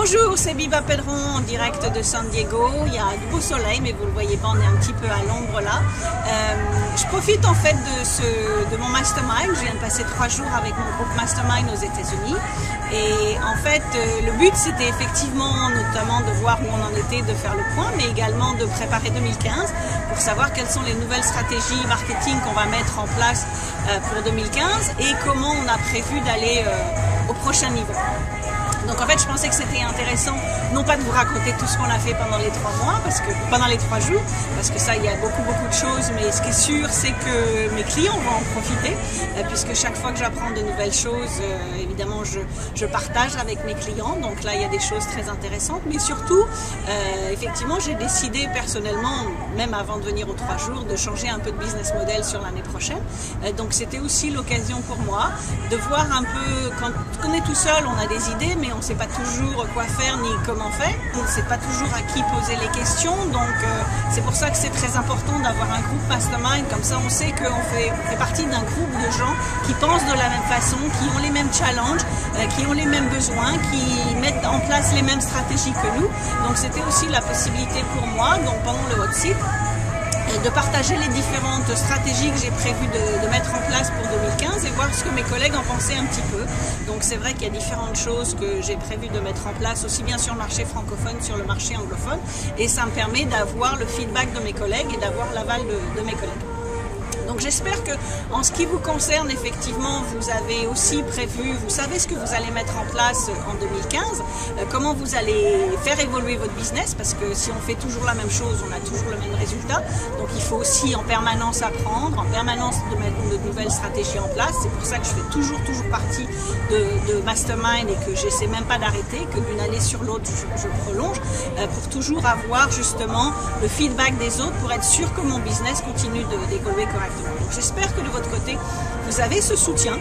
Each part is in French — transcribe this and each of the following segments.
Bonjour, c'est Biba Pedron en direct de San Diego. Il y a du beau soleil, mais vous le voyez pas, on est un petit peu à l'ombre là. Je profite en fait de mon mastermind. Je viens de passer 3 jours avec mon groupe mastermind aux États-Unis. Et en fait, le but c'était effectivement notamment de voir où on en était, de faire le point, mais également de préparer 2015 pour savoir quelles sont les nouvelles stratégies marketing qu'on va mettre en place pour 2015 et comment on a prévu d'aller au prochain niveau. Donc en fait, je pensais que c'était intéressant, non pas de vous raconter tout ce qu'on a fait pendant les 3 mois, pendant les 3 jours, parce que ça, il y a beaucoup de choses, mais ce qui est sûr, c'est que mes clients vont en profiter, puisque chaque fois que j'apprends de nouvelles choses, évidemment, je partage avec mes clients. Donc là, il y a des choses très intéressantes, mais surtout, effectivement, j'ai décidé personnellement, même avant de venir aux 3 jours, de changer un peu de business model sur l'année prochaine. Donc c'était aussi l'occasion pour moi de voir un peu, quand on est tout seul, on a des idées, mais on ne sait pas toujours quoi faire ni comment faire. On ne sait pas toujours à qui poser les questions. Donc c'est pour ça que c'est très important d'avoir un groupe mastermind. Comme ça, on sait qu'on fait partie d'un groupe de gens qui pensent de la même façon, qui ont les mêmes challenges, qui ont les mêmes besoins, qui mettent en place les mêmes stratégies que nous. Donc c'était aussi la possibilité pour moi, donc pendant le hot seat, de partager les différentes stratégies que j'ai prévu de mettre en place pour 2015 et voir ce que mes collègues en pensaient un petit peu. Donc c'est vrai qu'il y a différentes choses que j'ai prévu de mettre en place, aussi bien sur le marché francophone, sur le marché anglophone, et ça me permet d'avoir le feedback de mes collègues et d'avoir l'aval de mes collègues. Donc j'espère que en ce qui vous concerne, effectivement, vous avez aussi prévu, vous savez ce que vous allez mettre en place en 2015, comment vous allez faire évoluer votre business, parce que si on fait toujours la même chose, on a toujours le même résultat. Donc il faut aussi en permanence apprendre, en permanence de mettre de nouvelles stratégies en place. C'est pour ça que je fais toujours partie de Mastermind et que j'essaie même pas d'arrêter, que d'une année sur l'autre, je prolonge, pour toujours avoir justement le feedback des autres pour être sûr que mon business continue d'évoluer correctement. Donc j'espère que de votre côté, vous avez ce soutien.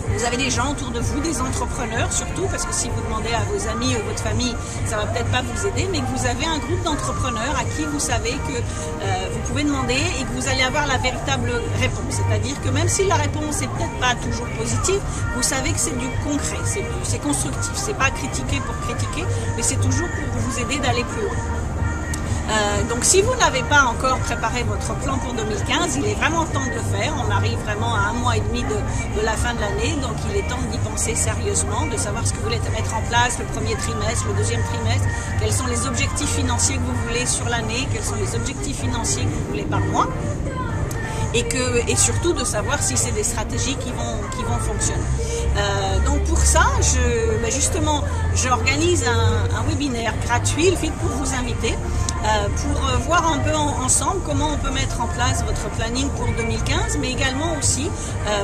Vous avez des gens autour de vous, des entrepreneurs surtout, parce que si vous demandez à vos amis ou votre famille, ça va peut-être pas vous aider, mais que vous avez un groupe d'entrepreneurs à qui vous savez que vous pouvez demander et que vous allez avoir la véritable réponse. C'est-à-dire que même si la réponse n'est peut-être pas toujours positive, vous savez que c'est du concret, c'est constructif. C'est pas critiquer pour critiquer, mais c'est toujours pour vous aider d'aller plus loin. Donc si vous n'avez pas encore préparé votre plan pour 2015, il est vraiment temps de le faire. On arrive vraiment à 1 mois et demi de la fin de l'année, donc il est temps d'y penser sérieusement, de savoir ce que vous voulez mettre en place le premier trimestre, le deuxième trimestre, quels sont les objectifs financiers que vous voulez sur l'année, quels sont les objectifs financiers que vous voulez par mois. Et surtout de savoir si c'est des stratégies qui vont fonctionner. Donc pour ça, justement, j'organise un webinaire gratuit, le fait pour vous inviter, pour voir un peu ensemble comment on peut mettre en place votre planning pour 2015, mais également aussi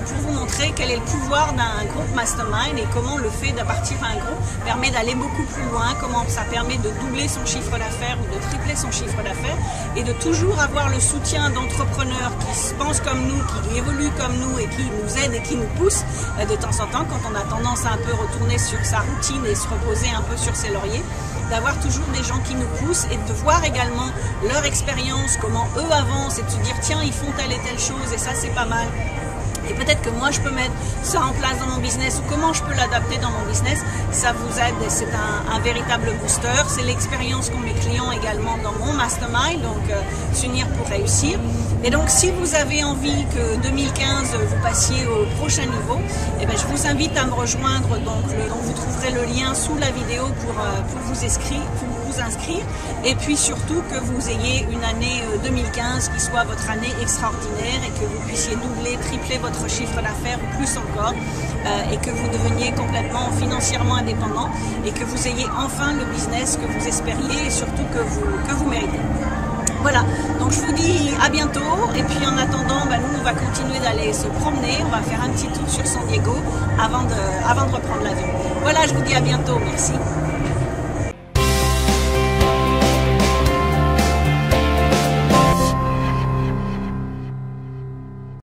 pour vous montrer quel est le pouvoir d'un groupe mastermind et comment le fait d'appartir à un groupe permet d'aller beaucoup plus loin, comment ça permet de doubler son chiffre d'affaires ou de tripler son chiffre d'affaires et de toujours avoir le soutien d'entrepreneurs qui pensent comme nous, qui évoluent comme nous et qui nous aident et qui nous poussent de temps en temps quand on a tendance à un peu retourner sur sa routine et se reposer un peu sur ses lauriers, d'avoir toujours des gens qui nous poussent et de voir également leur expérience, comment eux avancent et de se dire tiens ils font telle et telle chose et ça c'est pas mal. Et peut-être que moi je peux mettre ça en place dans mon business ou comment je peux l'adapter dans mon business, ça vous aide et c'est un véritable booster. C'est l'expérience qu'ont mes clients également dans mon mastermind, donc s'unir pour réussir. Et donc si vous avez envie que 2015 vous passiez au prochain niveau, eh bien, je vous invite à me rejoindre, donc vous trouverez le lien sous la vidéo pour vous inscrire et puis surtout que vous ayez une année 2015 qui soit votre année extraordinaire et que vous puissiez doubler, tripler votre chiffre d'affaires ou plus encore et que vous deveniez complètement financièrement indépendant et que vous ayez enfin le business que vous espériez et surtout que vous méritez. Voilà, donc je vous dis à bientôt et puis en attendant, nous on va continuer d'aller se promener, on va faire un petit tour sur San Diego avant de reprendre l'avion. Voilà, je vous dis à bientôt, merci.